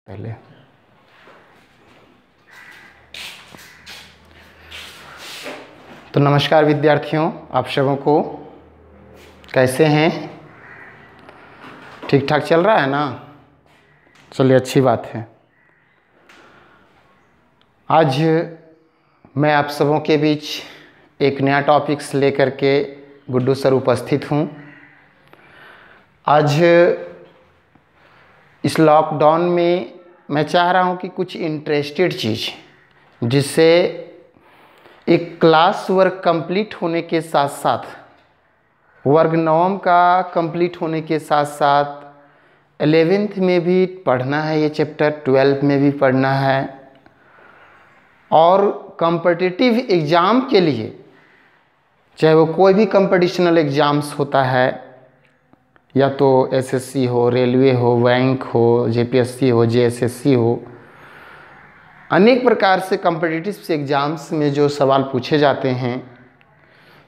पहले तो नमस्कार विद्यार्थियों, आप सबों को कैसे हैं? ठीक ठाक चल रहा है ना? चलिए, अच्छी बात है। आज मैं आप सबों के बीच एक नया टॉपिक्स लेकर के गुड्डू सर उपस्थित हूँ। आज इस लॉकडाउन में मैं चाह रहा हूँ कि कुछ इंटरेस्टेड चीज़ जिससे एक क्लास वर्क कंप्लीट होने के साथ साथ वर्ग नवम का कंप्लीट होने के साथ साथ 11th में भी पढ़ना है ये चैप्टर, 12th में भी पढ़ना है और कॉम्पिटिटिव एग्ज़ाम के लिए, चाहे वो कोई भी कॉम्पिटिशनल एग्ज़ाम्स होता है, या तो एसएससी हो, रेलवे हो, बैंक हो, जेपीएससी हो, जेएसएससी हो, अनेक प्रकार से कॉम्पिटिटिव एग्ज़ाम्स में जो सवाल पूछे जाते हैं,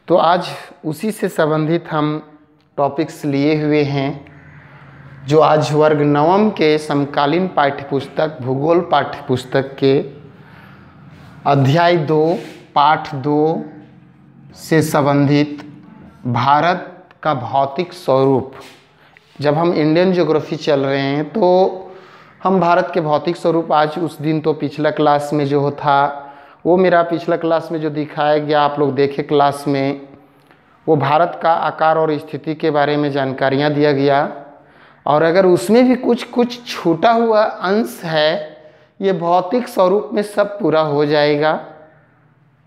तो आज उसी से संबंधित हम टॉपिक्स लिए हुए हैं जो आज वर्ग नवम के समकालीन पाठ्यपुस्तक भूगोल पाठ्यपुस्तक के अध्याय 2 पाठ 2 से संबंधित भारत का भौतिक स्वरूप। जब हम इंडियन ज्योग्राफी चल रहे हैं तो हम भारत के भौतिक स्वरूप, आज उस दिन तो पिछला क्लास में जो था वो मेरा पिछला क्लास में जो दिखाया गया, आप लोग देखे क्लास में, वो भारत का आकार और स्थिति के बारे में जानकारियाँ दिया गया। और अगर उसमें भी कुछ छूटा हुआ अंश है, ये भौतिक स्वरूप में सब पूरा हो जाएगा।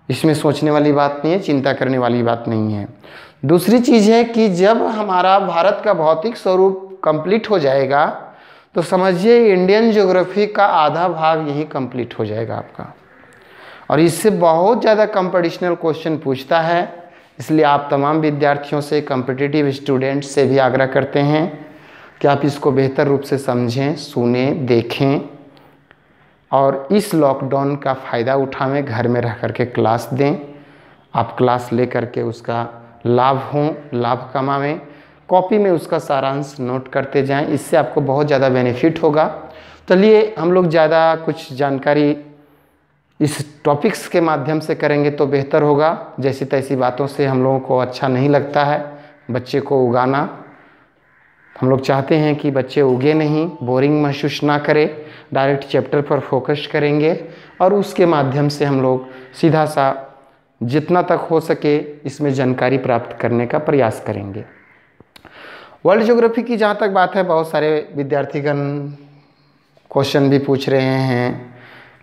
इसमें सोचने वाली बात नहीं है, चिंता करने वाली बात नहीं है। दूसरी चीज़ है कि जब हमारा भारत का भौतिक स्वरूप कंप्लीट हो जाएगा तो समझिए इंडियन ज्योग्राफी का आधा भाग यही कंप्लीट हो जाएगा आपका। और इससे बहुत ज़्यादा कॉम्पिटिशनल क्वेश्चन पूछता है, इसलिए आप तमाम विद्यार्थियों से, कॉम्पिटिटिव स्टूडेंट्स से भी आग्रह करते हैं कि आप इसको बेहतर रूप से समझें, सुने, देखें और इस लॉकडाउन का फ़ायदा उठाएं, घर में रह कर के क्लास दें। आप क्लास ले कर के उसका लाभ कमावें, कॉपी में उसका सारांश नोट करते जाएं, इससे आपको बहुत ज़्यादा बेनिफिट होगा। चलिए, हम लोग ज़्यादा कुछ जानकारी इस टॉपिक्स के माध्यम से करेंगे तो बेहतर होगा। जैसी तैसी बातों से हम लोगों को अच्छा नहीं लगता है बच्चे को उगाना। हम लोग चाहते हैं कि बच्चे उगे नहीं, बोरिंग महसूस ना करें, डायरेक्ट चैप्टर पर फोकस करेंगे और उसके माध्यम से हम लोग सीधा सा जितना तक हो सके इसमें जानकारी प्राप्त करने का प्रयास करेंगे। वर्ल्ड ज्योग्राफी की जहाँ तक बात है, बहुत सारे विद्यार्थीगण क्वेश्चन भी पूछ रहे हैं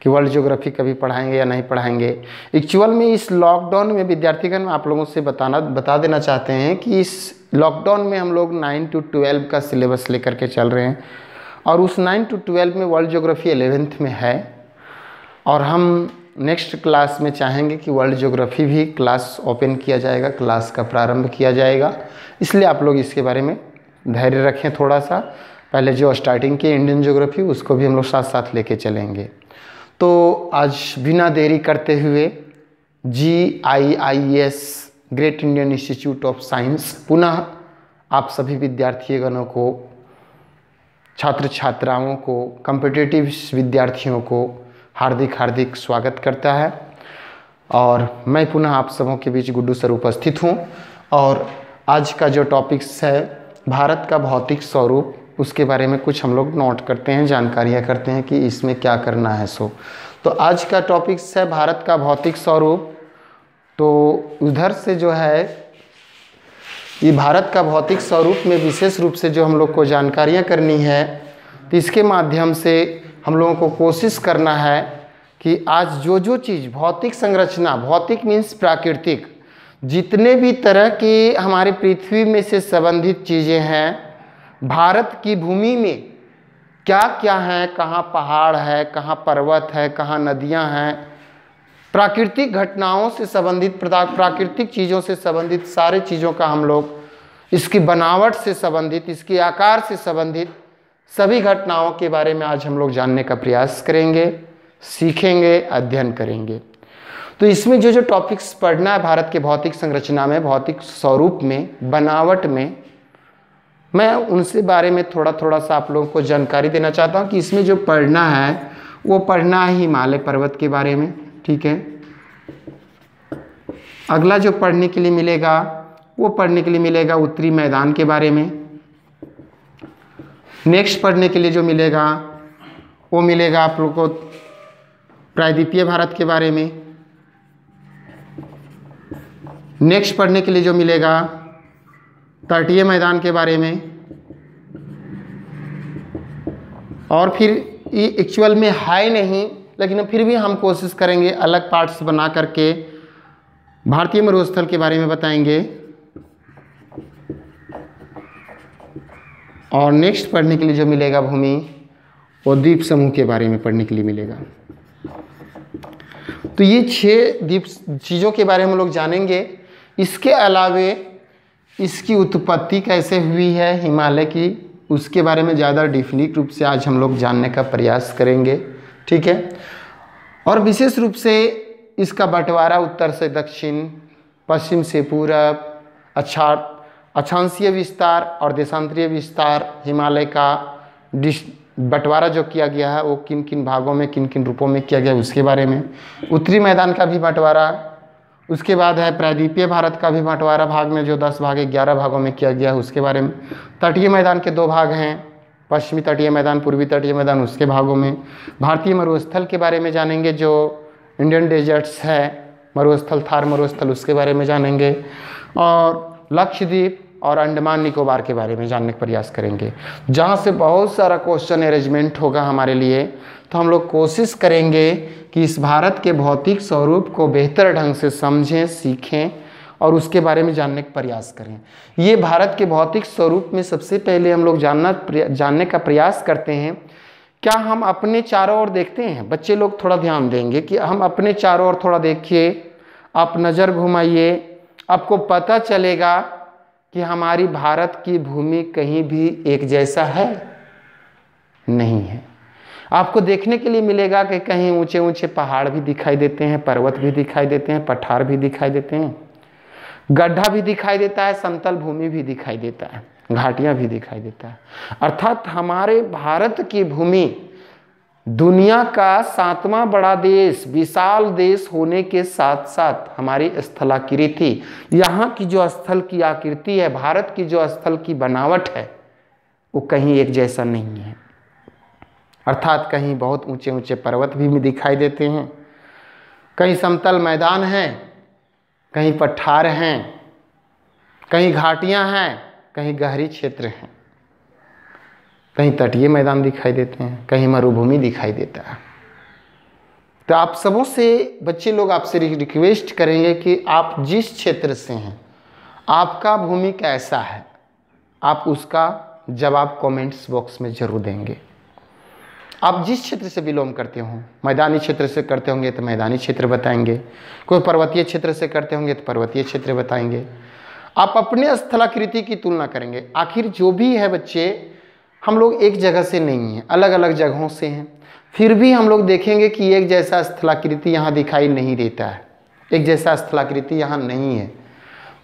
कि वर्ल्ड ज्योग्राफी कभी पढ़ाएंगे या नहीं पढ़ाएंगे। एक्चुअल में इस लॉकडाउन में विद्यार्थीगण आप लोगों से बता देना चाहते हैं कि इस लॉकडाउन में हम लोग 9 to 12 का सिलेबस लेकर के चल रहे हैं और उस 9 to 12 में वर्ल्ड ज्योग्राफी 11th में है। और हम नेक्स्ट क्लास में चाहेंगे कि वर्ल्ड ज्योग्राफी भी क्लास ओपन किया जाएगा, क्लास का प्रारंभ किया जाएगा। इसलिए आप लोग इसके बारे में धैर्य रखें थोड़ा सा। पहले जो स्टार्टिंग की इंडियन ज्योग्राफी, उसको भी हम लोग साथ साथ लेके चलेंगे। तो आज बिना देरी करते हुए GIIS great Indian institute of science पुनः आप सभी विद्यार्थीगणों को, छात्र छात्राओं को, कॉम्पिटिटिव विद्यार्थियों को हार्दिक स्वागत करता है। और मैं पुनः आप सबों के बीच गुड्डू सर उपस्थित हूँ। और आज का जो टॉपिक्स है भारत का भौतिक स्वरूप, उसके बारे में कुछ हम लोग नोट करते हैं, जानकारियाँ करते हैं कि इसमें क्या करना है। तो आज का टॉपिक्स है भारत का भौतिक स्वरूप। तो उधर से जो है ये भारत का भौतिक स्वरूप में विशेष रूप से जो हम लोग को जानकारियाँ करनी है, तो इसके माध्यम से हम लोगों को कोशिश करना है कि आज जो चीज़ भौतिक संरचना, भौतिक मीन्स प्राकृतिक, जितने भी तरह की हमारे पृथ्वी में से संबंधित चीज़ें हैं, भारत की भूमि में क्या क्या है, कहाँ पहाड़ है, कहाँ पर्वत है, कहाँ नदियाँ हैं, प्राकृतिक घटनाओं से संबंधित, प्राकृतिक चीज़ों से संबंधित सारे चीज़ों का हम लोग, इसकी बनावट से संबंधित, इसके आकार से संबंधित सभी घटनाओं के बारे में आज हम लोग जानने का प्रयास करेंगे, सीखेंगे, अध्ययन करेंगे। तो इसमें जो टॉपिक्स पढ़ना है भारत के भौतिक संरचना में, भौतिक स्वरूप में, बनावट में, मैं उनसे बारे में थोड़ा सा आप लोगों को जानकारी देना चाहता हूँ कि इसमें जो पढ़ना है वो पढ़ना है हिमालय पर्वत के बारे में। ठीक है, अगला जो पढ़ने के लिए मिलेगा वो पढ़ने के लिए मिलेगा उत्तरी मैदान के बारे में। नेक्स्ट पढ़ने के लिए जो मिलेगा वो मिलेगा आप लोग को प्रायद्वीपीय भारत के बारे में। नेक्स्ट पढ़ने के लिए जो मिलेगा तटीय मैदान के बारे में। और फिर ये एक्चुअल में है नहीं, लेकिन फिर भी हम कोशिश करेंगे अलग पार्ट्स बना करके भारतीय मरुस्थल के बारे में बताएंगे। और नेक्स्ट पढ़ने के लिए जो मिलेगा भूमि वो द्वीप समूह के बारे में पढ़ने के लिए मिलेगा। तो ये 6 द्वीप चीज़ों के बारे में हम लोग जानेंगे। इसके अलावे इसकी उत्पत्ति कैसे हुई है हिमालय की, उसके बारे में ज़्यादा डीपली रूप से आज हम लोग जानने का प्रयास करेंगे। ठीक है, और विशेष रूप से इसका बंटवारा उत्तर से दक्षिण, पश्चिम से पूरब, अक्षांशीय विस्तार और देशांतरीय विस्तार, हिमालय का बंटवारा जो किया गया है वो किन किन भागों में किन किन रूपों में किया गया है उसके बारे में। उत्तरी मैदान का भी बंटवारा, उसके बाद है प्रायद्वीपीय भारत का भी बंटवारा भाग में जो 10 भाग 11 भागों में किया गया है उसके बारे में। तटीय मैदान के 2 भाग हैं, पश्चिमी तटीय मैदान, पूर्वी तटीय मैदान, उसके भागों में। भारतीय मरुस्थल के बारे में जानेंगे, जो इंडियन डेजर्ट्स है, मरुस्थल, थार मरुस्थल, उसके बारे में जानेंगे। और लक्षद्वीप और अंडमान निकोबार के बारे में जानने का प्रयास करेंगे, जहाँ से बहुत सारा क्वेश्चन अरेंजमेंट होगा हमारे लिए। तो हम लोग कोशिश करेंगे कि इस भारत के भौतिक स्वरूप को बेहतर ढंग से समझें, सीखें और उसके बारे में जानने का प्रयास करें। ये भारत के भौतिक स्वरूप में सबसे पहले हम लोग जानने का प्रयास करते हैं। क्या हम अपने चारों ओर देखते हैं? बच्चे लोग थोड़ा ध्यान देंगे कि हम अपने चारों ओर थोड़ा देखिए, आप नज़र घुमाइए, आपको पता चलेगा कि हमारी भारत की भूमि कहीं भी एक जैसा है नहीं है। आपको देखने के लिए मिलेगा कि कहीं ऊंचे ऊंचे पहाड़ भी दिखाई देते हैं, पर्वत भी दिखाई देते हैं, पठार भी दिखाई देते हैं, गड्ढा भी दिखाई देता है, समतल भूमि भी दिखाई देता है, घाटियां भी दिखाई देता है। अर्थात हमारे भारत की भूमि दुनिया का 7वां बड़ा देश, विशाल देश होने के साथ साथ हमारी स्थलाकृति, यहाँ की जो स्थल की आकृति है, भारत की जो स्थल की बनावट है, वो कहीं एक जैसा नहीं है। अर्थात कहीं बहुत ऊंचे ऊंचे पर्वत भी दिखाई देते हैं, कहीं समतल मैदान हैं, कहीं पठार हैं, कहीं घाटियां हैं, कहीं गहरी क्षेत्र हैं, कहीं तटीय मैदान दिखाई देते हैं, कहीं मरुभूमि दिखाई देता है। तो आप सबों से बच्चे लोग आपसे रिक्वेस्ट करेंगे कि आप जिस क्षेत्र से हैं, आपका भूमि कैसा है, आप उसका जवाब कमेंट्स बॉक्स में ज़रूर देंगे। आप जिस क्षेत्र से बिलोंग करते हो, मैदानी क्षेत्र से करते होंगे तो मैदानी क्षेत्र बताएंगे, कोई पर्वतीय क्षेत्र से करते होंगे तो पर्वतीय क्षेत्र बताएंगे। आप अपने स्थलाकृति की तुलना करेंगे। आखिर जो भी है बच्चे, हम लोग एक जगह से नहीं हैं, अलग अलग जगहों से हैं, फिर भी हम लोग देखेंगे कि एक जैसा स्थलाकृति यहाँ दिखाई नहीं देता है, एक जैसा स्थलाकृति यहाँ नहीं है।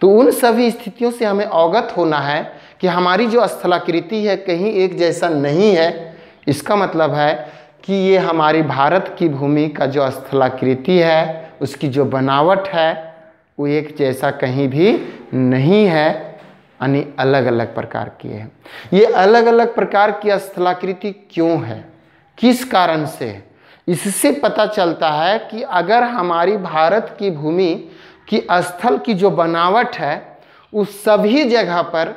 तो उन सभी स्थितियों से हमें अवगत होना है कि हमारी जो स्थलाकृति है कहीं एक जैसा नहीं है। इसका मतलब है कि ये हमारी भारत की भूमि का जो स्थलाकृति है, उसकी जो बनावट है, वो एक जैसा कहीं भी नहीं है, यानी अलग अलग प्रकार की है। ये अलग अलग प्रकार की स्थलाकृति क्यों है, किस कारण से है? इससे पता चलता है कि अगर हमारी भारत की भूमि की स्थल की जो बनावट है, उस सभी जगह पर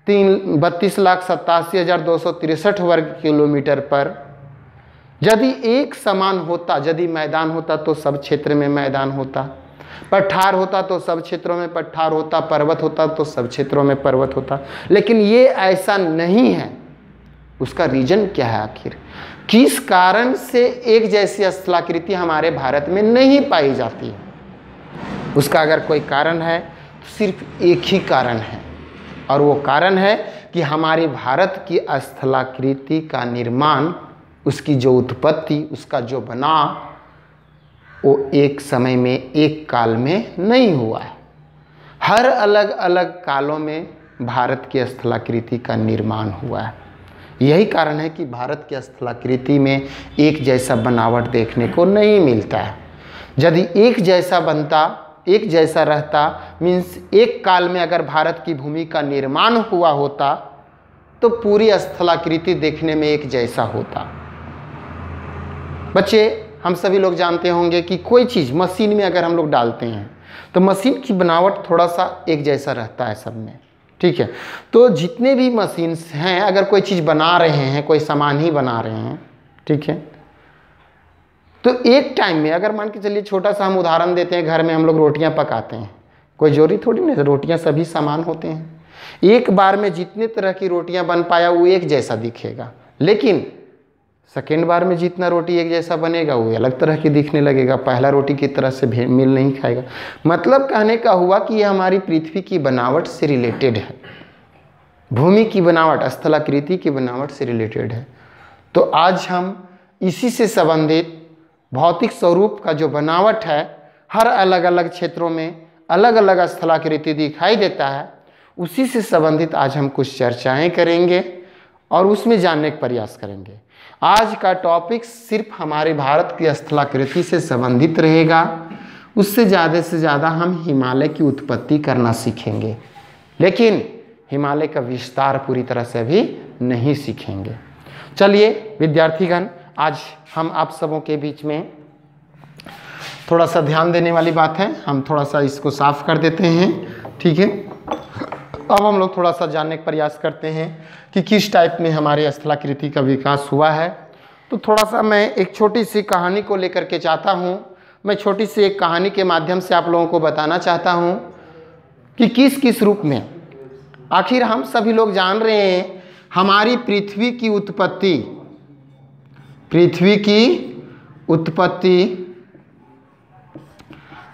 32,87,263 वर्ग किलोमीटर पर यदि एक समान होता, यदि मैदान होता तो सब क्षेत्र में मैदान होता, पठार होता तो सब क्षेत्रों में पठार होता, पर्वत होता तो सब क्षेत्रों में पर्वत होता। लेकिन ये ऐसा नहीं है। उसका रीजन क्या है? आखिर किस कारण से एक जैसी स्थलाकृति हमारे भारत में नहीं पाई जाती है? उसका अगर कोई कारण है तो सिर्फ एक ही कारण है, और वो कारण है कि हमारे भारत की स्थलाकृति का निर्माण, उसकी जो उत्पत्ति, उसका जो बनाव, वो एक समय में, एक काल में नहीं हुआ है। हर अलग अलग कालों में भारत की स्थलाकृति का निर्माण हुआ है। यही कारण है कि भारत की स्थलाकृति में एक जैसा बनावट देखने को नहीं मिलता है। यदि एक जैसा बनता, एक जैसा रहता, मीन्स एक काल में अगर भारत की भूमि का निर्माण हुआ होता तो पूरी स्थलाकृति देखने में एक जैसा होता। बच्चे, हम सभी लोग जानते होंगे कि कोई चीज़ मशीन में अगर हम लोग डालते हैं तो मशीन की बनावट थोड़ा सा एक जैसा रहता है सब में, ठीक है। तो जितने भी मशीन्स हैं, अगर कोई चीज़ बना रहे हैं, कोई सामान ही बना रहे हैं, ठीक है, तो एक टाइम में अगर मान के चलिए, छोटा सा हम उदाहरण देते हैं, घर में हम लोग रोटियां पकाते हैं, कोई जोरी थोड़ी नहीं, रोटियां सभी सामान होते हैं। एक बार में जितने तरह की रोटियां बन पाया वो एक जैसा दिखेगा, लेकिन सेकेंड बार में जितना रोटी एक जैसा बनेगा वो अलग तरह की दिखने लगेगा, पहला रोटी की तरह से मिल नहीं खाएगा। मतलब कहने का हुआ कि ये हमारी पृथ्वी की बनावट से रिलेटेड है, भूमि की बनावट, स्थलाकृति की बनावट से रिलेटेड है। तो आज हम इसी से संबंधित भौतिक स्वरूप का जो बनावट है, हर अलग अलग क्षेत्रों में अलग अलग स्थलाकृति दिखाई देता है, उसी से संबंधित आज हम कुछ चर्चाएं करेंगे और उसमें जानने का प्रयास करेंगे। आज का टॉपिक सिर्फ हमारे भारत की स्थलाकृति से संबंधित रहेगा, उससे ज़्यादा से ज़्यादा हम हिमालय की उत्पत्ति करना सीखेंगे, लेकिन हिमालय का विस्तार पूरी तरह से भी नहीं सीखेंगे। चलिए विद्यार्थीगण, आज हम आप सबों के बीच में थोड़ा सा ध्यान देने वाली बात है, हम थोड़ा सा इसको साफ कर देते हैं, ठीक है। अब हम लोग थोड़ा सा जानने का प्रयास करते हैं कि किस टाइप में हमारे स्थलाकृति का विकास हुआ है। तो थोड़ा सा मैं एक छोटी सी कहानी को लेकर के चाहता हूँ, मैं छोटी सी एक कहानी के माध्यम से आप लोगों को बताना चाहता हूँ कि किस किस रूप में, आखिर हम सभी लोग जान रहे हैं हमारी पृथ्वी की उत्पत्ति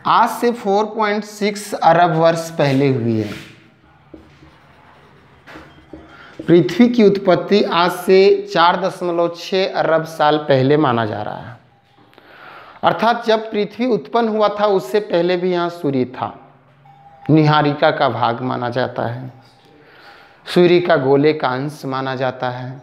आज से 4.6 अरब वर्ष पहले हुई है। पृथ्वी की उत्पत्ति आज से 4.6 अरब साल पहले माना जा रहा है। अर्थात जब पृथ्वी उत्पन्न हुआ था उससे पहले भी यहाँ सूर्य था, निहारिका का भाग माना जाता है, सूर्य का गोले का अंश माना जाता है।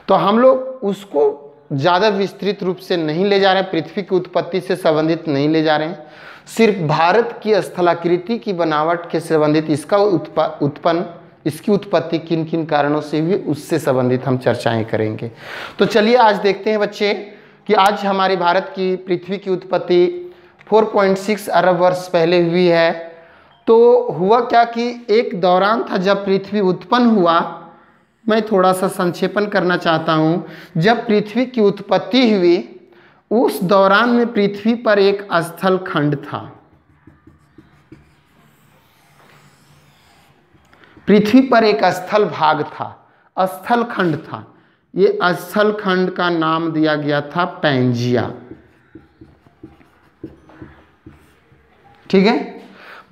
तो हम लोग उसको ज़्यादा विस्तृत रूप से नहीं ले जा रहे हैं, पृथ्वी की उत्पत्ति से संबंधित नहीं ले जा रहे हैं, सिर्फ भारत की स्थलाकृति की बनावट के संबंधित इसकी उत्पत्ति किन किन कारणों से हुई उससे संबंधित हम चर्चाएं करेंगे। तो चलिए आज देखते हैं बच्चे कि आज हमारे भारत की पृथ्वी की उत्पत्ति 4.6 अरब वर्ष पहले हुई है। तो हुआ क्या कि एक दौरान था जब पृथ्वी उत्पन्न हुआ, मैं थोड़ा सा संक्षेपण करना चाहता हूँ। जब पृथ्वी की उत्पत्ति हुई उस दौरान में पृथ्वी पर एक स्थल खंड था, पृथ्वी पर एक स्थल भाग था, स्थल खंड था। ये स्थल खंड का नाम दिया गया था पैंजिया, ठीक है।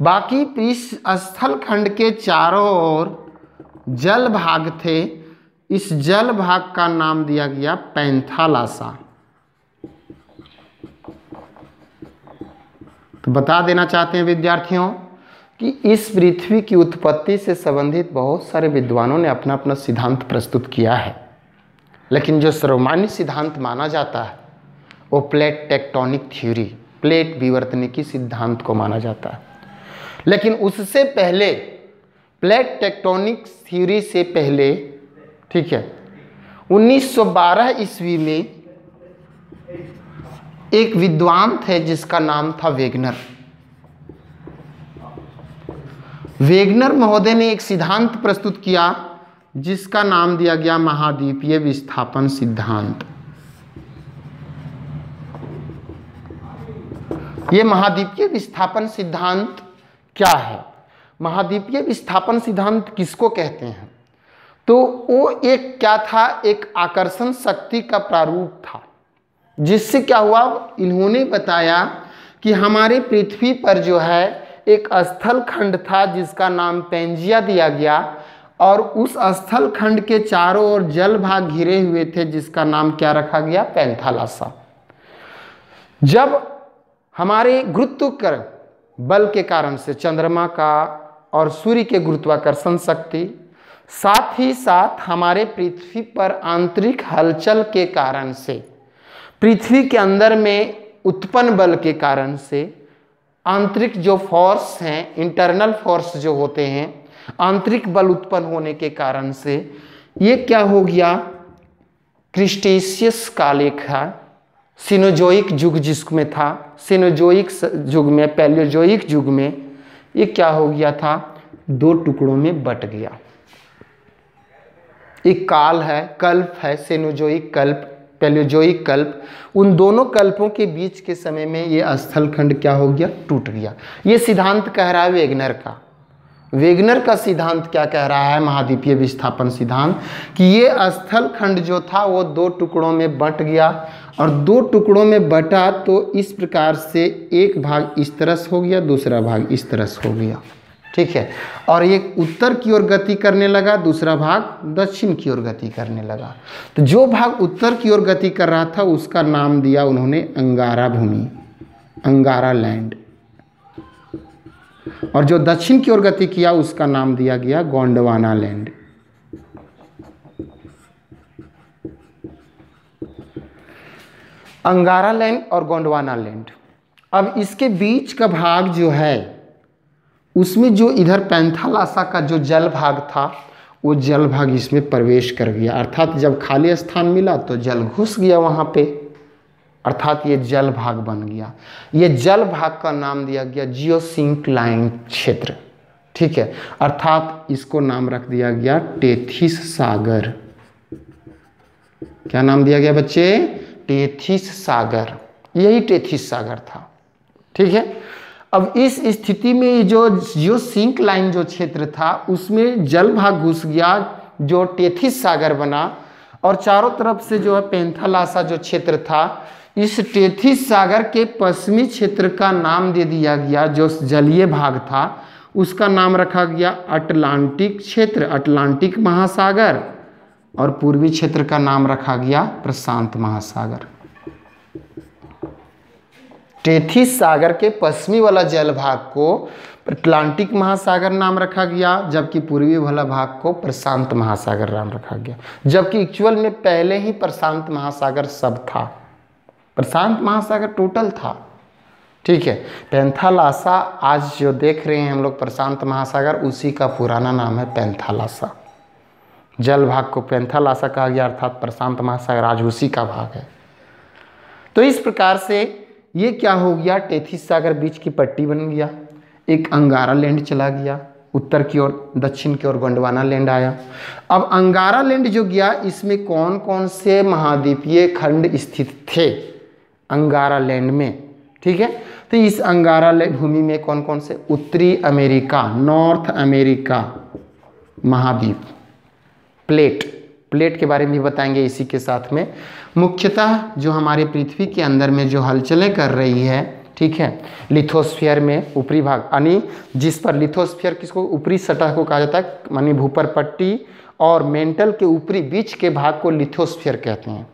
बाकी इस स्थल खंड के चारों ओर जल भाग थे, इस जल भाग का नाम दिया गया पैंथालासा। तो बता देना चाहते हैं विद्यार्थियों कि इस पृथ्वी की उत्पत्ति से संबंधित बहुत सारे विद्वानों ने अपना अपना सिद्धांत प्रस्तुत किया है, लेकिन जो सर्वमान्य सिद्धांत माना जाता है वो प्लेट टेक्टोनिक थ्योरी, प्लेट विवर्तनिकी सिद्धांत को माना जाता है। लेकिन उससे पहले, प्लेट टेक्टोनिक थ्योरी से पहले, ठीक है, 1912 ईस्वी में एक विद्वान थे जिसका नाम था वेगनर। वेगनर महोदय ने एक सिद्धांत प्रस्तुत किया जिसका नाम दिया गया महाद्वीपीय विस्थापन सिद्धांत। ये महाद्वीपीय विस्थापन सिद्धांत क्या है? महाद्वीपीय विस्थापन सिद्धांत किसको कहते हैं? तो वो एक क्या था, एक आकर्षण शक्ति का प्रारूप था, जिससे क्या हुआ, इन्होंने बताया कि हमारे पृथ्वी पर जो है एक स्थल खंड था जिसका नाम पैंजिया दिया गया, और उस स्थल खंड के चारों ओर जल भाग घिरे हुए थे जिसका नाम क्या रखा गया, पैंथालासा। जब हमारे गुरुत्वाकर्षण बल के कारण से चंद्रमा का और सूर्य के गुरुत्वाकर्षण शक्ति, साथ ही साथ हमारे पृथ्वी पर आंतरिक हलचल के कारण से, पृथ्वी के अंदर में उत्पन्न बल के कारण से, आंतरिक जो फोर्स हैं, इंटरनल फोर्स जो होते हैं, आंतरिक बल उत्पन्न होने के कारण से ये क्या हो गया, क्रिटेशियस कालरेखा, सिनोजोइक युग जिसमें था, सिनोजोइक युग में, पैलियोजोइक युग में ये क्या हो गया था, 2 टुकड़ों में बट गया। एक काल है, कल्प है, सिनोजोइक कल्प, पैलियोजोइक कल्प, उन दोनों कल्पों के बीच के समय में ये स्थलखंड क्या हो गया, टूट गया। ये सिद्धांत कह रहा है वेगनर का। वेगनर का सिद्धांत क्या कह रहा है, महाद्वीपीय विस्थापन सिद्धांत, कि ये स्थलखंड जो था वो 2 टुकड़ों में बट गया, और 2 टुकड़ों में बटा तो इस प्रकार से एक भाग इस तरह से हो गया, दूसरा भाग इस तरह से हो गया, ठीक है। और एक उत्तर की ओर गति करने लगा, दूसरा भाग दक्षिण की ओर गति करने लगा। तो जो भाग उत्तर की ओर गति कर रहा था उसका नाम दिया उन्होंने अंगारा भूमि, अंगारा लैंड, और जो दक्षिण की ओर गति किया उसका नाम दिया गया गोंडवाना लैंड। अंगारा लैंड और गोंडवाना लैंड। अब इसके बीच का भाग जो है उसमें जो इधर पैंथालासा का जो जल भाग था वो जल भाग इसमें प्रवेश कर गया, अर्थात जब खाली स्थान मिला तो जल घुस गया वहाँ पे, अर्थात ये जल भाग बन गया। ये जल भाग का नाम दिया गया जियोसिंक्लाइन क्षेत्र, ठीक है, अर्थात इसको नाम रख दिया गया टेथिस सागर। क्या नाम दिया गया बच्चे, टेथिस सागर, यही टेथिस सागर था, ठीक है। अब इस स्थिति में जो जियोसिंक्लाइन जो क्षेत्र था उसमें जल भाग घुस गया जो टेथिस सागर बना, और चारों तरफ से जो है पैंथालासा जो क्षेत्र था, इस टेथिस सागर के पश्चिमी क्षेत्र का नाम दे दिया गया, जो जलीय भाग था उसका नाम रखा गया अटलांटिक क्षेत्र, अटलांटिक महासागर, और पूर्वी क्षेत्र का नाम रखा गया प्रशांत महासागर। टेथिस सागर के पश्चिमी वाला जल भाग को अटलांटिक महासागर नाम रखा गया, जबकि पूर्वी वाला भाग को प्रशांत महासागर नाम रखा गया, जबकि एक्चुअल में पहले ही प्रशांत महासागर सब था, प्रशांत महासागर टोटल था, ठीक है। पैंथालासा आज जो देख रहे हैं हम लोग प्रशांत महासागर, उसी का पुराना नाम है पैंथालासा। जल भाग को पैंथालासा कहा गया, अर्थात प्रशांत महासागर आज उसी का भाग है। तो इस प्रकार से ये क्या हो गया, टेथिस सागर बीच की पट्टी बन गया, एक अंगारा लैंड चला गया उत्तर की ओर, दक्षिण की ओर गोंडवाना लैंड आया। अब अंगारा लैंड जो गया इसमें कौन कौन से महाद्वीपीय खंड स्थित थे अंगारा लैंड में, ठीक है। तो इस अंगारा भूमि में कौन कौन से, उत्तरी अमेरिका, नॉर्थ अमेरिका महाद्वीप, प्लेट के बारे में भी बताएंगे इसी के साथ में। मुख्यतः जो हमारे पृथ्वी के अंदर में जो हलचलें कर रही है, ठीक है, लिथोस्फीयर में ऊपरी भाग, यानी जिस पर लिथोस्फीयर किसको, ऊपरी सतह को कहा जाता है, मानी भूपर पट्टी और मेंटल के ऊपरी बीच के भाग को लिथोस्फीयर कहते हैं।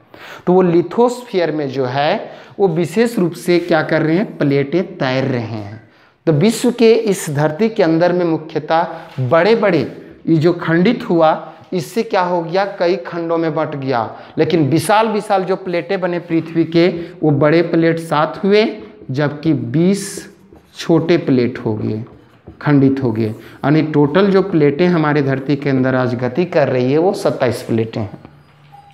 तो वो लिथोस्फीयर में जो है वो विशेष रूप से क्या कर रहे हैं, प्लेटें तैर रहे हैं। तो विश्व के इस धरती के अंदर में मुख्यतः बड़े बड़े ये जो खंडित हुआ, इससे क्या हो गया, कई खंडों में बंट गया, लेकिन विशाल विशाल जो प्लेटें बने पृथ्वी के, वो बड़े प्लेट 7 हुए, जबकि 20 छोटे प्लेट हो गए, खंडित हो गए। यानी टोटल जो प्लेटें हमारे धरती के अंदर आज गति कर रही है वो 27 प्लेटें हैं,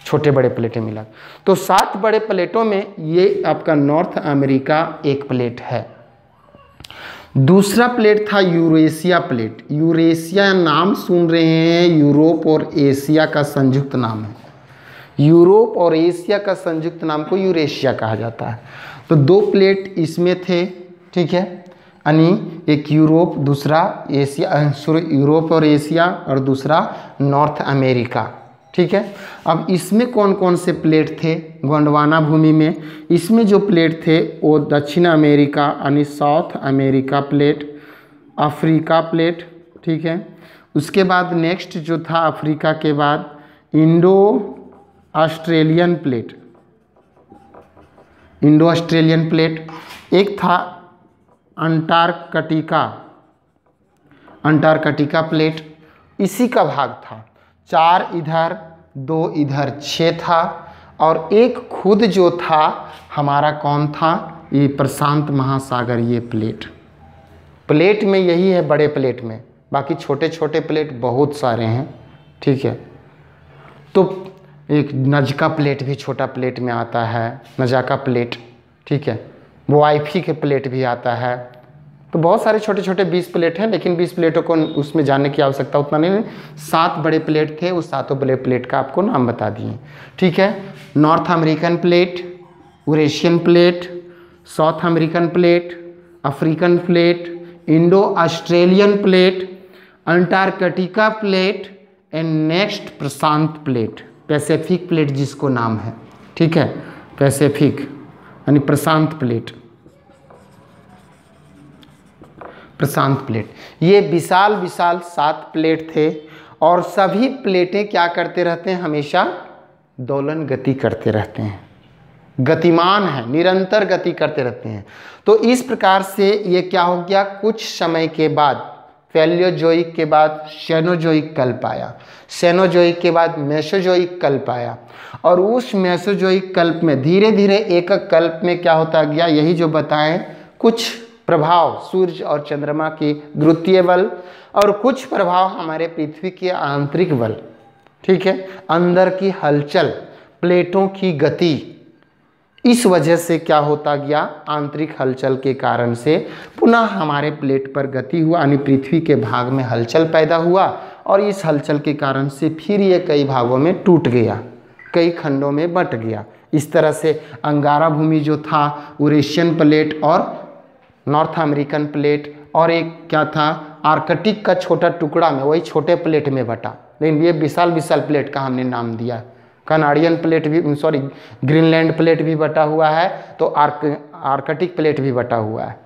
छोटे बड़े प्लेटें मिला। तो 7 बड़े प्लेटों में ये आपका नॉर्थ अमेरिका एक प्लेट है। दूसरा प्लेट था यूरेशिया प्लेट। यूरेशिया नाम सुन रहे हैं, यूरोप और एशिया का संयुक्त नाम है। यूरोप और एशिया का संयुक्त नाम को यूरेशिया कहा जाता है। तो 2 प्लेट इसमें थे, ठीक है, यानी एक यूरोप, दूसरा एशिया, यूरोप और एशिया, और दूसरा नॉर्थ अमेरिका, ठीक है। अब इसमें कौन कौन से प्लेट थे गोंडवाना भूमि में, इसमें जो प्लेट थे वो दक्षिण अमेरिका यानी south America plate, Africa plate, ठीक है। उसके बाद नेक्स्ट जो था अफ्रीका के बाद Indo Australian plate, Indo Australian plate, एक था अंटार्कटिका, अंटार्कटिका प्लेट इसी का भाग था। 4 इधर 2 इधर 6 था, और एक खुद जो था हमारा कौन था, ये प्रशांत महासागर। ये प्लेट में यही है, बड़े प्लेट में, बाकी छोटे छोटे प्लेट बहुत सारे हैं। ठीक है, तो एक नजका प्लेट भी छोटा प्लेट में आता है, नजाका प्लेट। ठीक है, वाईफी के प्लेट भी आता है। तो बहुत सारे छोटे छोटे 20 प्लेट हैं, लेकिन 20 प्लेटों को उसमें जानने की आवश्यकता उतना नहीं है। 7 बड़े प्लेट थे, उस 7 बड़े प्लेट का आपको नाम बता दिए। ठीक है, north American plate, Eurasian plate, south American plate, African plate, Indo Australian plate, Antarctica plate and next Prashant plate, Pacific plate जिसको नाम है। ठीक है, पैसिफिक यानी प्रशांत प्लेट, प्रशांत प्लेट। ये विशाल विशाल 7 प्लेट थे, और सभी प्लेटें क्या करते रहते हैं, हमेशा दोलन गति करते रहते हैं, गतिमान है, निरंतर गति करते रहते हैं। तो इस प्रकार से ये क्या हो गया, कुछ समय के बाद पैलियोजोइक के बाद सेनोजोइक कल्प आया, सेनोजोइक के बाद मेसोजोइक कल्प आया, और उस मेसोजोइक कल्प में धीरे धीरे एक कल्प में क्या होता गया, यही जो बताएं, कुछ प्रभाव सूर्य और चंद्रमा की गुरुत्वीय बल, और कुछ प्रभाव हमारे पृथ्वी के आंतरिक बल। ठीक है, अंदर की हलचल, प्लेटों की गति, इस वजह से क्या होता गया, आंतरिक हलचल के कारण से पुनः हमारे प्लेट पर गति हुआ, यानी पृथ्वी के भाग में हलचल पैदा हुआ, और इस हलचल के कारण से फिर ये कई भागों में टूट गया, कई खंडों में बंट गया। इस तरह से अंगारा भूमि जो था, यूरेशियन प्लेट और नॉर्थ अमेरिकन प्लेट, और एक क्या था, आर्कटिक का छोटा टुकड़ा में, वही छोटे प्लेट में बटा। लेकिन ये विशाल विशाल प्लेट का हमने नाम दिया। कनाडियन प्लेट भी, सॉरी, ग्रीनलैंड प्लेट भी बटा हुआ है, तो आर्कटिक प्लेट भी बटा हुआ है,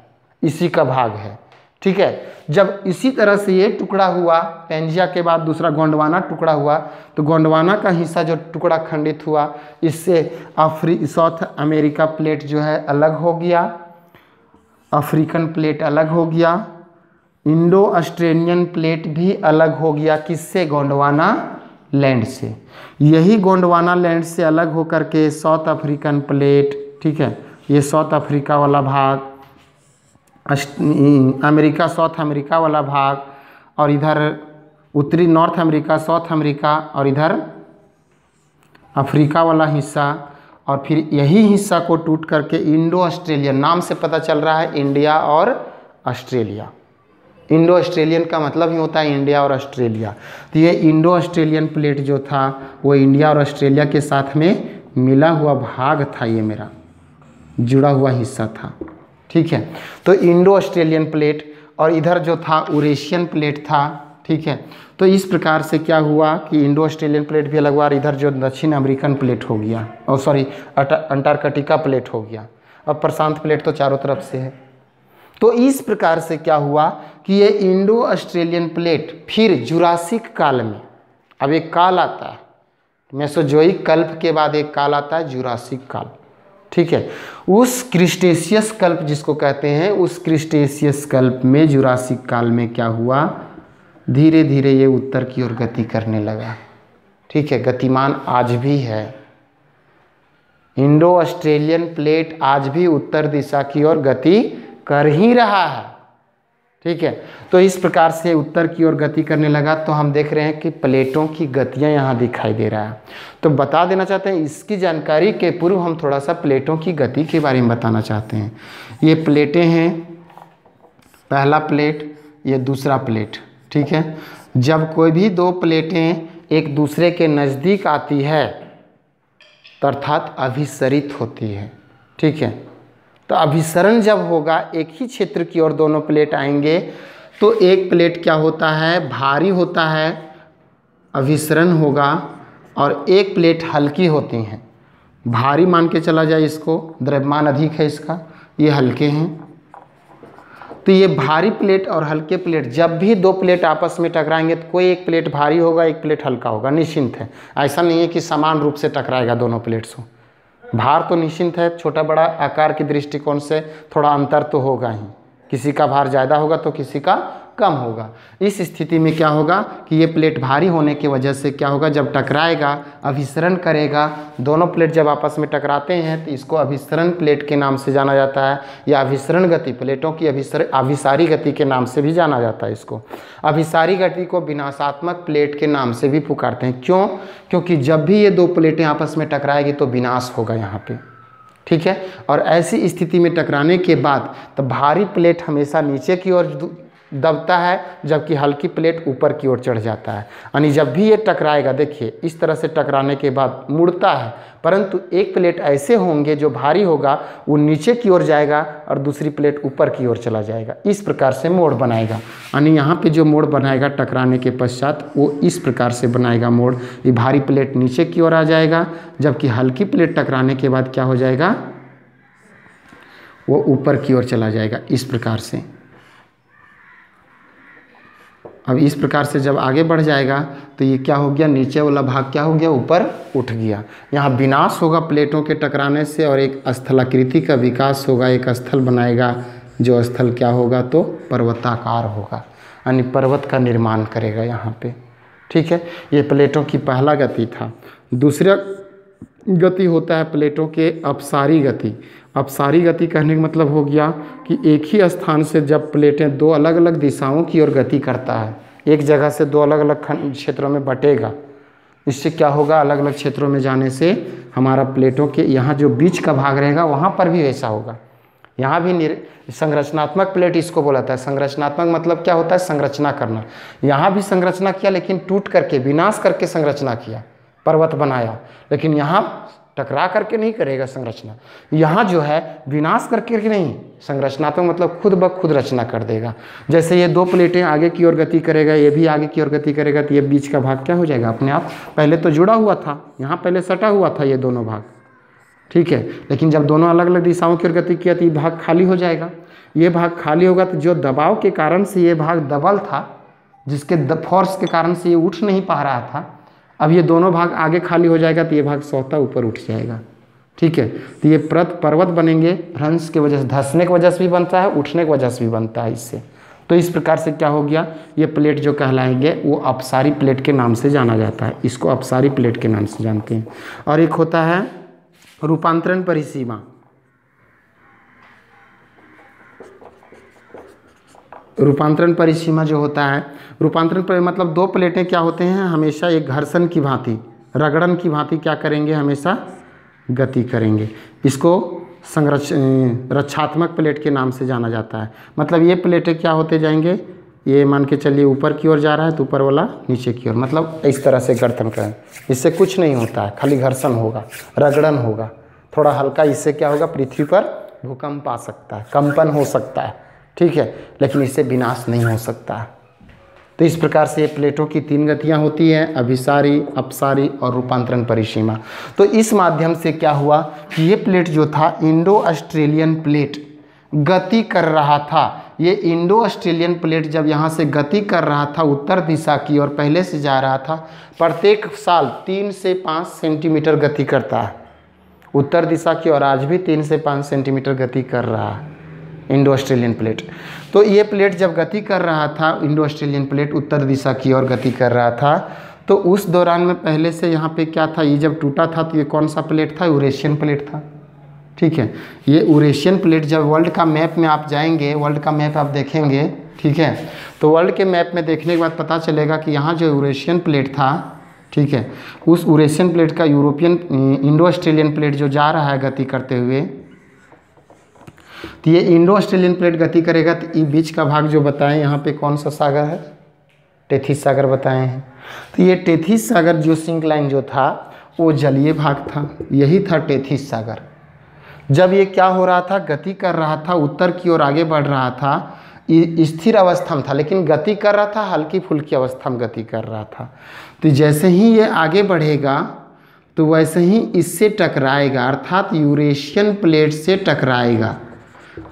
इसी का भाग है। ठीक है, जब इसी तरह से ये टुकड़ा हुआ, पेंजिया के बाद दूसरा गोंडवाना टुकड़ा हुआ, तो गोंडवाना का हिस्सा जो टुकड़ा खंडित हुआ, इससे साउथ अमेरिका प्लेट जो है अलग हो गया, अफ्रीकन प्लेट अलग हो गया, इंडो ऑस्ट्रेलियन प्लेट भी अलग हो गया। किससे, गोंडवाना लैंड से। यही गोंडवाना लैंड से अलग होकर के साउथ अफ्रीकन प्लेट, ठीक है, ये साउथ अफ्रीका वाला भाग, अमेरिका साउथ अमेरिका वाला भाग, और इधर उत्तरी नॉर्थ अमेरिका साउथ अमेरिका, और इधर अफ्रीका वाला हिस्सा, और फिर यही हिस्सा को टूट करके इंडो ऑस्ट्रेलियन, नाम से पता चल रहा है इंडिया और ऑस्ट्रेलिया। इंडो ऑस्ट्रेलियन का मतलब ही होता है इंडिया और ऑस्ट्रेलिया। तो ये इंडो ऑस्ट्रेलियन प्लेट जो था वो इंडिया और ऑस्ट्रेलिया के साथ में मिला हुआ भाग था, ये मेरा जुड़ा हुआ हिस्सा था। ठीक है, तो इंडो ऑस्ट्रेलियन प्लेट, और इधर जो था यूरेशियन प्लेट था। ठीक है, तो इस प्रकार से क्या हुआ कि इंडो ऑस्ट्रेलियन प्लेट भी अलग हुआ, और इधर जो दक्षिण अमेरिकन प्लेट हो गया, और सॉरी अंटार्कटिका प्लेट हो गया, और प्रशांत प्लेट तो चारों तरफ से है। तो इस प्रकार से क्या हुआ कि ये इंडो ऑस्ट्रेलियन प्लेट फिर जुरासिक काल में, अब एक काल आता है, मेसोजोइक कल्प के बाद एक काल आता है जुरासिक काल। ठीक है, उस क्रिस्टेशियस कल्प जिसको कहते हैं, उस क्रिस्टेशियस कल्प में जुरासिक काल में क्या हुआ, धीरे धीरे ये उत्तर की ओर गति करने लगा। ठीक है, गतिमान आज भी है, इंडो ऑस्ट्रेलियन प्लेट आज भी उत्तर दिशा की ओर गति कर ही रहा है। ठीक है, तो इस प्रकार से उत्तर की ओर गति करने लगा। तो हम देख रहे हैं कि प्लेटों की गतियां यहाँ दिखाई दे रहा है। तो बता देना चाहते हैं, इसकी जानकारी के पूर्व हम थोड़ा सा प्लेटों की गति के बारे में बताना चाहते हैं। ये प्लेटें हैं, पहला प्लेट, ये दूसरा प्लेट। ठीक है, जब कोई भी 2 प्लेटें एक दूसरे के नज़दीक आती है तो अर्थात अभिसरित होती है। ठीक है, तो अभिसरण जब होगा, एक ही क्षेत्र की ओर दोनों प्लेट आएंगे, तो एक प्लेट क्या होता है, भारी होता है, अभिसरण होगा, और एक प्लेट हल्की होती हैं। भारी मान के चला जाए इसको, द्रव्यमान अधिक है इसका, ये हल्के हैं। तो ये भारी प्लेट और हल्के प्लेट, जब भी 2 प्लेट आपस में टकराएंगे तो कोई एक प्लेट भारी होगा, एक प्लेट हल्का होगा, निश्चिंत है। ऐसा नहीं है कि समान रूप से टकराएगा दोनों प्लेट से। भार तो निश्चिंत है, छोटा बड़ा आकार के दृष्टिकोण से थोड़ा अंतर तो होगा ही, किसी का भार ज़्यादा होगा तो किसी का कम होगा। इस स्थिति में क्या होगा कि ये प्लेट भारी होने की वजह से क्या होगा, जब टकराएगा अभिसरण करेगा, दोनों प्लेट जब आपस में टकराते हैं तो इसको अभिसरण प्लेट के नाम से जाना जाता है, या अभिसरण गति, प्लेटों की अभिसारी गति के नाम से भी जाना जाता है। इसको अभिसारी गति को विनाशात्मक प्लेट के नाम से भी पुकारते हैं। क्यों? क्योंकि जब भी ये दो प्लेटें आपस में टकराएगी तो विनाश होगा यहाँ पे, ठीक है। और ऐसी स्थिति में टकराने के बाद तो भारी प्लेट हमेशा नीचे की ओर दबता है, जबकि हल्की प्लेट ऊपर की ओर चढ़ जाता है। यानी जब भी ये टकराएगा, देखिए इस तरह से टकराने के बाद मुड़ता है, परंतु एक प्लेट ऐसे होंगे जो भारी होगा वो नीचे की ओर जाएगा और दूसरी प्लेट ऊपर की ओर चला जाएगा। इस प्रकार से मोड़ बनाएगा। यानी यहाँ पे जो मोड़ बनाएगा टकराने के पश्चात वो इस प्रकार से बनाएगा मोड़, ये भारी प्लेट नीचे की ओर आ जाएगा, जबकि हल्की प्लेट टकराने के बाद क्या हो जाएगा, वो ऊपर की ओर चला जाएगा इस प्रकार से। अब इस प्रकार से जब आगे बढ़ जाएगा तो ये क्या हो गया, नीचे वाला भाग क्या हो गया, ऊपर उठ गया। यहाँ विनाश होगा प्लेटों के टकराने से और एक स्थलाकृति का विकास होगा, एक स्थल बनाएगा, जो स्थल क्या होगा तो पर्वताकार होगा, यानी पर्वत का निर्माण करेगा यहाँ पे, ठीक है। ये प्लेटों की पहला गति था। दूसरा गति होता है प्लेटों के अपसारी गति। अपसारी गति कहने का मतलब हो गया कि एक ही स्थान से जब प्लेटें दो अलग अलग दिशाओं की ओर गति करता है, एक जगह से दो अलग अलग क्षेत्रों में बटेगा, इससे क्या होगा, अलग अलग क्षेत्रों में जाने से हमारा प्लेटों के यहाँ जो बीच का भाग रहेगा वहाँ पर भी वैसा होगा। यहाँ भी संरचनात्मक प्लेट इसको बोला था। संरचनात्मक मतलब क्या होता है, संरचना करना। यहाँ भी संरचना किया लेकिन टूट करके, विनाश करके संरचना किया, पर्वत बनाया, लेकिन यहाँ टकरा करके नहीं करेगा संरचना। यहाँ जो है विनाश करके नहीं, संरचनात्मक मतलब खुद ब खुद रचना कर देगा। जैसे ये दो प्लेटें आगे की ओर गति करेगा, ये भी आगे की ओर गति करेगा, तो ये बीच का भाग क्या हो जाएगा, अपने आप पहले तो जुड़ा हुआ था, यहाँ पहले सटा हुआ था ये दोनों भाग, ठीक है, लेकिन जब दोनों अलग अलग दिशाओं की ओर गति किया तो ये भाग खाली हो जाएगा। ये भाग खाली होगा तो जो दबाव के कारण से ये भाग दबल था, जिसके फोर्स के कारण से ये उठ नहीं पा रहा था, अब ये दोनों भाग आगे खाली हो जाएगा तो ये भाग स्वतः ऊपर उठ जाएगा, ठीक है। तो ये पर्वत बनेंगे, भ्रंश की वजह से, धंसने की वजह से भी बनता है, उठने की वजह से भी बनता है इससे। तो इस प्रकार से क्या हो गया, ये प्लेट जो कहलाएंगे वो अपसारी प्लेट के नाम से जाना जाता है, इसको अपसारी प्लेट के नाम से जानते हैं। और एक होता है रूपांतरण परिसीमा। रूपांतरण परिसीमा जो होता है, रूपांतरण मतलब दो प्लेटें क्या होते हैं, हमेशा एक घर्षण की भांति, रगड़न की भांति क्या करेंगे, हमेशा गति करेंगे। इसको रक्षात्मक प्लेट के नाम से जाना जाता है। मतलब ये प्लेटें क्या होते जाएंगे, ये मान के चलिए ऊपर की ओर जा रहा है तो ऊपर वाला नीचे की ओर, मतलब इस तरह से गर्दन करें, इससे कुछ नहीं होता है, खाली घर्षण होगा, रगड़न होगा, थोड़ा हल्का। इससे क्या होगा, पृथ्वी पर भूकंप आ सकता है, कंपन हो सकता है, ठीक है, लेकिन इससे विनाश नहीं हो सकता है। तो इस प्रकार से ये प्लेटों की तीन गतियाँ होती हैं, अभिसारी, अपसारी और रूपांतरण परिसीमा। तो इस माध्यम से क्या हुआ कि ये प्लेट जो था, इंडो ऑस्ट्रेलियन प्लेट गति कर रहा था। ये इंडो ऑस्ट्रेलियन प्लेट जब यहाँ से गति कर रहा था उत्तर दिशा की ओर पहले से जा रहा था, प्रत्येक साल 3 से 5 सेंटीमीटर गति करता है उत्तर दिशा की ओर, आज भी 3 से 5 सेंटीमीटर गति कर रहा है इंडो ऑस्ट्रेलियन प्लेट। तो ये प्लेट जब गति कर रहा था, इंडो ऑस्ट्रेलियन प्लेट उत्तर दिशा की ओर गति कर रहा था, तो उस दौरान में पहले से यहाँ पे क्या था, ये जब टूटा था तो ये कौन सा प्लेट था, यूरेशियन प्लेट था, ठीक है। ये यूरेशियन प्लेट जब वर्ल्ड का मैप में आप जाएंगे, वर्ल्ड का मैप आप देखेंगे, ठीक है, तो वर्ल्ड के मैप में देखने के बाद पता चलेगा कि यहाँ जो यूरेशियन प्लेट था, ठीक है, उस यूरेशियन प्लेट का यूरोपियन इंडो ऑस्ट्रेलियन प्लेट जो जा रहा है गति करते हुए, तो ये इंडो ऑस्ट्रेलियन प्लेट गति करेगा तो ये बीच का भाग जो बताएं यहाँ पे कौन सा सागर है, टेथिस सागर बताए हैं। तो ये टेथिस सागर जो सिंक लाइन जो था वो जलीय भाग था, यही था टेथिस सागर। जब ये क्या हो रहा था, गति कर रहा था, उत्तर की ओर आगे बढ़ रहा था, स्थिर अवस्था में था, लेकिन गति कर रहा था, हल्की फुल्की अवस्था में गति कर रहा था। तो जैसे ही ये आगे बढ़ेगा तो वैसे ही इससे टकराएगा, अर्थात यूरेशियन प्लेट से टकराएगा,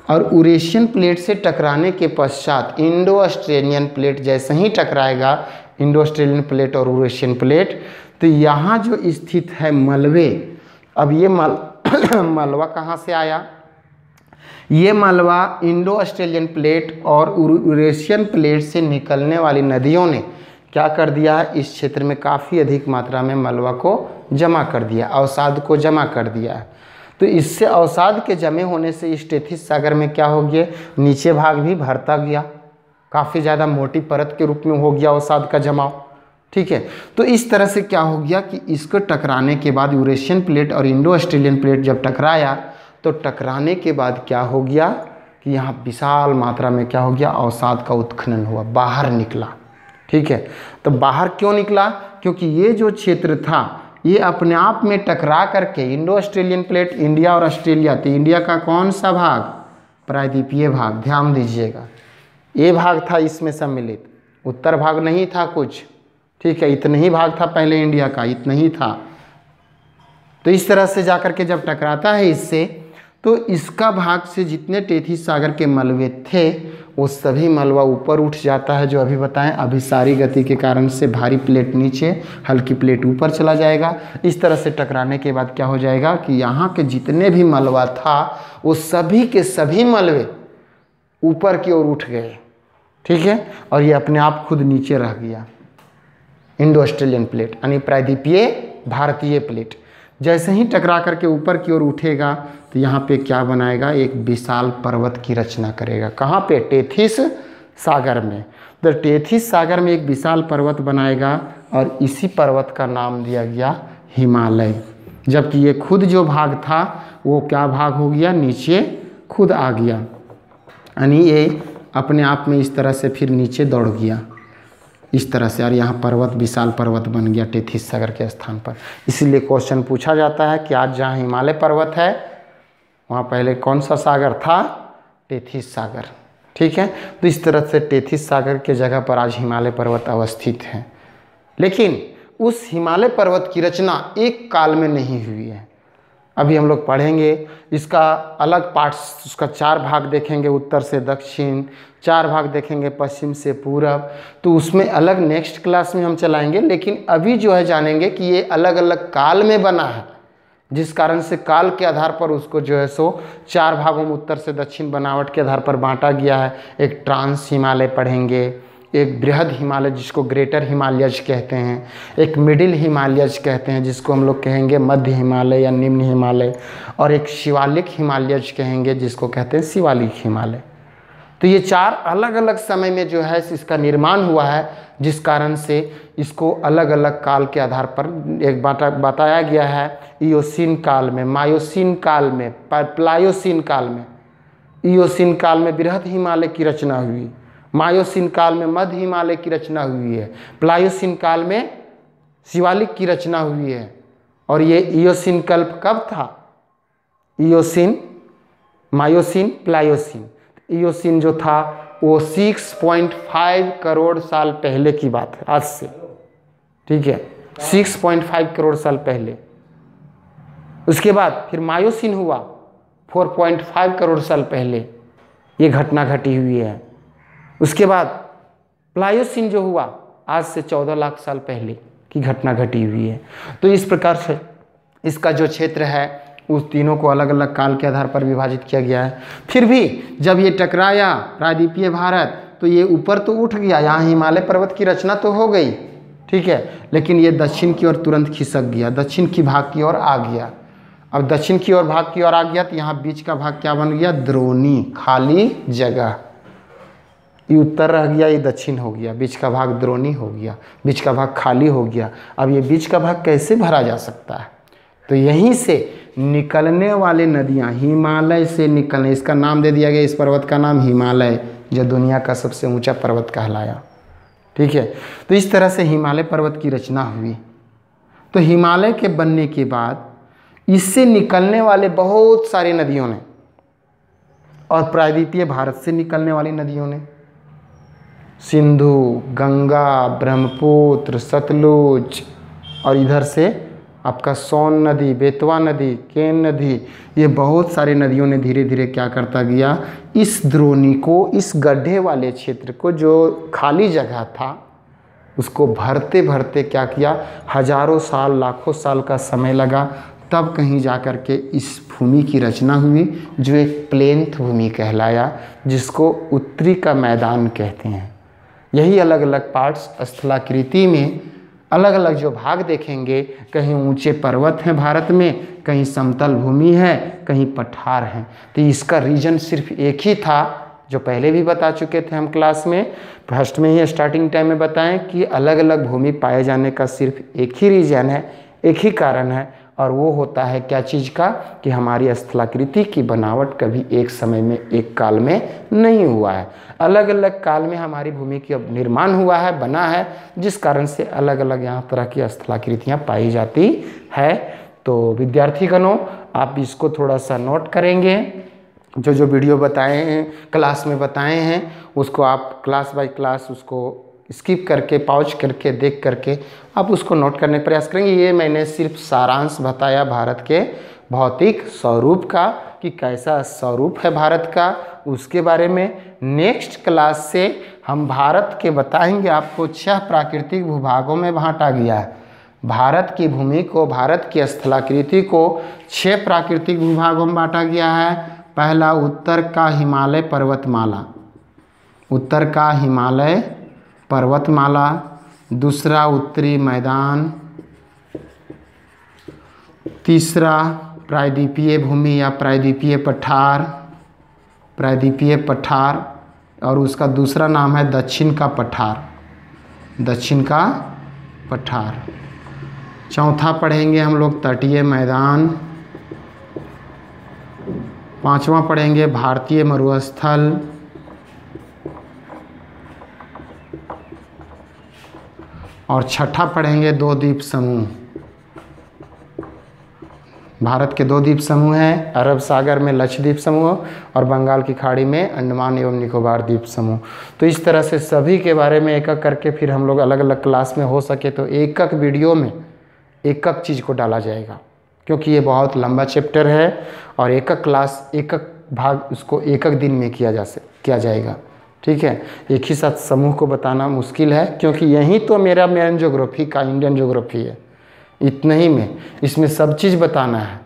और यूरेशियन प्लेट से टकराने के पश्चात इंडो ऑस्ट्रेलियन प्लेट जैसे ही टकराएगा, इंडो ऑस्ट्रेलियन प्लेट और यूरेशियन प्लेट, तो यहाँ जो स्थित है मलबे, अब ये मलबा कहाँ से आया, ये मलबा इंडो ऑस्ट्रेलियन प्लेट और यूरेशियन प्लेट से निकलने वाली नदियों ने क्या कर दिया है, इस क्षेत्र में काफ़ी अधिक मात्रा में मलबा को जमा कर दिया, अवसाद को जमा कर दिया है। तो इससे अवसाद के जमे होने से इस टेथिस सागर में क्या हो गया, नीचे भाग भी भरता गया, काफ़ी ज़्यादा मोटी परत के रूप में हो गया अवसाद का जमाव। ठीक है, तो इस तरह से क्या हो गया कि इसको टकराने के बाद यूरेशियन प्लेट और इंडो ऑस्ट्रेलियन प्लेट जब टकराया तो टकराने के बाद क्या हो गया कि यहाँ विशाल मात्रा में क्या हो गया, अवसाद का उत्खनन हुआ, बाहर निकला। ठीक है, तो बाहर क्यों निकला, क्योंकि ये जो क्षेत्र था ये अपने आप में टकरा करके इंडो ऑस्ट्रेलियन प्लेट, इंडिया और ऑस्ट्रेलिया, तो इंडिया का कौन सा भाग, प्रायद्वीपीय भाग, ध्यान दीजिएगा, ये भाग था इसमें सम्मिलित, उत्तर भाग नहीं था कुछ। ठीक है, इतना ही भाग था पहले इंडिया का, इतना ही था। तो इस तरह से जाकर के जब टकराता है इससे, तो इसका भाग से जितने टेथिस सागर के मलबे थे वो सभी मलबा ऊपर उठ जाता है, जो अभी बताएं, अभिसारी गति के कारण से भारी प्लेट नीचे, हल्की प्लेट ऊपर चला जाएगा। इस तरह से टकराने के बाद क्या हो जाएगा कि यहाँ के जितने भी मलबा था वो सभी के सभी मलबे ऊपर की ओर उठ गए। ठीक है, और ये अपने आप खुद नीचे रह गया, इंडो ऑस्ट्रेलियन प्लेट यानी प्रायद्वीपीय भारतीय प्लेट। जैसे ही टकरा करके ऊपर की ओर उठेगा तो यहाँ पे क्या बनाएगा, एक विशाल पर्वत की रचना करेगा। कहाँ पे, टेथिस सागर में। तो टेथिस सागर में एक विशाल पर्वत बनाएगा और इसी पर्वत का नाम दिया गया हिमालय। जबकि ये खुद जो भाग था वो क्या भाग हो गया, नीचे खुद आ गया, यानी ये अपने आप में इस तरह से फिर नीचे दौड़ गया इस तरह से, और यहाँ पर्वत विशाल पर्वत बन गया टेथिस सागर के स्थान पर। इसीलिए क्वेश्चन पूछा जाता है कि आज जहाँ हिमालय पर्वत है वहाँ पहले कौन सा सागर था, टेथिस सागर। ठीक है, तो इस तरह से टेथिस सागर के जगह पर आज हिमालय पर्वत अवस्थित है। लेकिन उस हिमालय पर्वत की रचना एक काल में नहीं हुई है। अभी हम लोग पढ़ेंगे इसका अलग पार्ट्स, उसका 4 भाग देखेंगे, उत्तर से दक्षिण, 4 भाग देखेंगे पश्चिम से पूरब, तो उसमें अलग नेक्स्ट क्लास में हम चलाएंगे। लेकिन अभी जो है जानेंगे कि ये अलग अलग काल में बना है, जिस कारण से काल के आधार पर उसको जो है सो 4 भागों में उत्तर से दक्षिण बनावट के आधार पर बांटा गया है। एक ट्रांस हिमालय पढ़ेंगे, एक बृहद हिमालय जिसको ग्रेटर हिमालयज कहते हैं, एक मिडिल हिमालयज कहते हैं जिसको हम लोग कहेंगे मध्य हिमालय या निम्न हिमालय, और एक शिवालिक हिमालयज कहेंगे जिसको कहते हैं शिवालिक हिमालय। तो ये 4 अलग अलग समय में जो है इसका निर्माण हुआ है, जिस कारण से इसको अलग अलग काल के आधार पर एक बताया गया है। इयोसीन काल में, मायोसीन काल में, प्लायोसीन काल में। इयोसीन काल में बृहद हिमालय की रचना हुई, मायोसीन काल में मध्य हिमालय की रचना हुई है, प्लायोसीन काल में शिवालिक की रचना हुई है। और ये इयोसीन कल्प कब था, इयोसीन, मायोसीन, प्लायोसीन। इयोसीन जो था वो 6.5 करोड़ साल पहले की बात है, आज से। ठीक है, 6.5 करोड़ साल पहले। उसके बाद फिर मायोसीन हुआ 4.5 करोड़ साल पहले, ये घटना घटी हुई है। उसके बाद प्लायोसीन जो हुआ आज से 14 लाख साल पहले की घटना घटी हुई है। तो इस प्रकार से इसका जो क्षेत्र है उस तीनों को अलग अलग काल के आधार पर विभाजित किया गया है। फिर भी जब ये टकराया प्रायद्वीपीय भारत तो ये ऊपर तो उठ गया, यहाँ हिमालय पर्वत की रचना तो हो गई। ठीक है, लेकिन ये दक्षिण की ओर तुरंत खिसक गया, दक्षिण की भाग की ओर आ गया। अब दक्षिण की ओर भाग की ओर आ गया तो यहाँ बीच का भाग क्या बन गया, द्रोणी, खाली जगह। ये उत्तर रह गया, ये दक्षिण हो गया, बीच का भाग द्रोणी हो गया, बीच का भाग खाली हो गया। अब ये बीच का भाग कैसे भरा जा सकता है, तो यहीं से निकलने वाले नदियाँ हिमालय से निकलने, इसका नाम दे दिया गया, इस पर्वत का नाम हिमालय, जो दुनिया का सबसे ऊंचा पर्वत कहलाया। ठीक है, तो इस तरह से हिमालय पर्वत की रचना हुई। तो हिमालय के बनने के बाद इससे निकलने वाले बहुत सारी नदियों ने, और प्रायद्वीपीय भारत से निकलने वाली नदियों ने, सिंधु, गंगा, ब्रह्मपुत्र, सतलुज, और इधर से आपका सोन नदी, बेतवा नदी, केन नदी, ये बहुत सारी नदियों ने धीरे धीरे क्या करता गया, इस द्रोणी को, इस गड्ढे वाले क्षेत्र को, जो खाली जगह था, उसको भरते भरते क्या किया, हजारों साल, लाखों साल का समय लगा। तब कहीं जा कर के इस भूमि की रचना हुई, जो एक प्लेन्थ भूमि कहलाया, जिसको उत्तरी का मैदान कहते हैं। यही अलग अलग पार्ट्स स्थलाकृति में अलग अलग जो भाग देखेंगे, कहीं ऊंचे पर्वत हैं भारत में, कहीं समतल भूमि है, कहीं पठार हैं। तो इसका रीजन सिर्फ एक ही था, जो पहले भी बता चुके थे हम क्लास में, फर्स्ट में ही स्टार्टिंग टाइम में बताएं कि अलग अलग भूमि पाए जाने का सिर्फ एक ही रीजन है, एक ही कारण है, और वो होता है क्या चीज़ का, कि हमारी स्थलाकृति की बनावट कभी एक समय में, एक काल में नहीं हुआ है। अलग अलग काल में हमारी भूमि की अब निर्माण हुआ है, बना है, जिस कारण से अलग अलग यहाँ तरह की स्थलाकृतियाँ पाई जाती है। तो विद्यार्थीगणों, आप इसको थोड़ा सा नोट करेंगे, जो जो वीडियो बताए हैं, क्लास में बताए हैं, उसको आप क्लास बाय क्लास उसको स्किप करके, पॉज करके, देख करके आप उसको नोट करने का प्रयास करेंगे। ये मैंने सिर्फ सारांश बताया भारत के भौतिक स्वरूप का, कि कैसा स्वरूप है भारत का, उसके बारे में। नेक्स्ट क्लास से हम भारत के बताएंगे आपको 6 प्राकृतिक भूभागों में बांटा गया है। भारत की भूमि को, भारत की स्थलाकृति को 6 प्राकृतिक भूभागों में बांटा गया है। पहला उत्तर का हिमालय पर्वतमाला, उत्तर का हिमालय पर्वतमाला। दूसरा उत्तरी मैदान। तीसरा प्रायद्वीपीय भूमि या प्रायद्वीपीय पठार, प्रायद्वीपीय पठार, और उसका दूसरा नाम है दक्षिण का पठार, दक्षिण का पठार। चौथा पढ़ेंगे हम लोग तटीय मैदान। पांचवा पढ़ेंगे भारतीय मरुस्थल। और छठा पढ़ेंगे 2 द्वीप समूह। भारत के 2 द्वीप समूह हैं, अरब सागर में लक्षद्वीप समूह और बंगाल की खाड़ी में अंडमान एवं निकोबार द्वीप समूह। तो इस तरह से सभी के बारे में एक एक करके फिर हम लोग अलग अलग क्लास में, हो सके तो एक एक वीडियो में एक एक चीज़ को डाला जाएगा, क्योंकि ये बहुत लंबा चैप्टर है और एक एक क्लास, एक एक भाग उसको एक एक दिन में किया जाएगा। ठीक है, एक ही साथ समूह को बताना मुश्किल है, क्योंकि यही तो मेरा मेन ज्योग्राफी का इंडियन ज्योग्राफी है। इतना ही में इसमें सब चीज़ बताना है।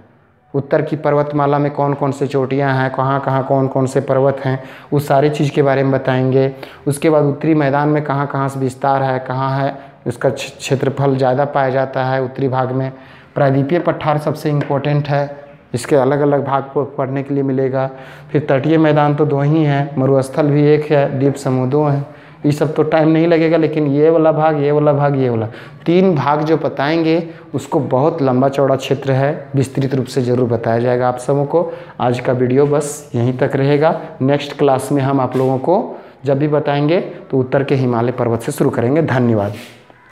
उत्तर की पर्वतमाला में कौन कौन से चोटियां हैं, कहाँ कहाँ कौन कौन से पर्वत हैं, उस सारी चीज़ के बारे में बताएंगे। उसके बाद उत्तरी मैदान में कहाँ कहाँ से विस्तार है, कहाँ है उसका क्षेत्रफल ज़्यादा पाया जाता है उत्तरी भाग में। प्रायद्वीपीय पठार सबसे इम्पोर्टेंट है, इसके अलग अलग भाग को पढ़ने के लिए मिलेगा। फिर तटीय मैदान तो 2 ही हैं, मरुस्थल भी 1 है, द्वीप समूह 2 हैं। ये सब तो टाइम नहीं लगेगा, लेकिन ये वाला भाग, ये वाला भाग, ये वाला 3 भाग जो बताएंगे, उसको बहुत लंबा चौड़ा क्षेत्र है, विस्तृत रूप से ज़रूर बताया जाएगा आप सबों को। आज का वीडियो बस यहीं तक रहेगा। नेक्स्ट क्लास में हम आप लोगों को जब भी बताएंगे तो उत्तर के हिमालय पर्वत से शुरू करेंगे। धन्यवाद।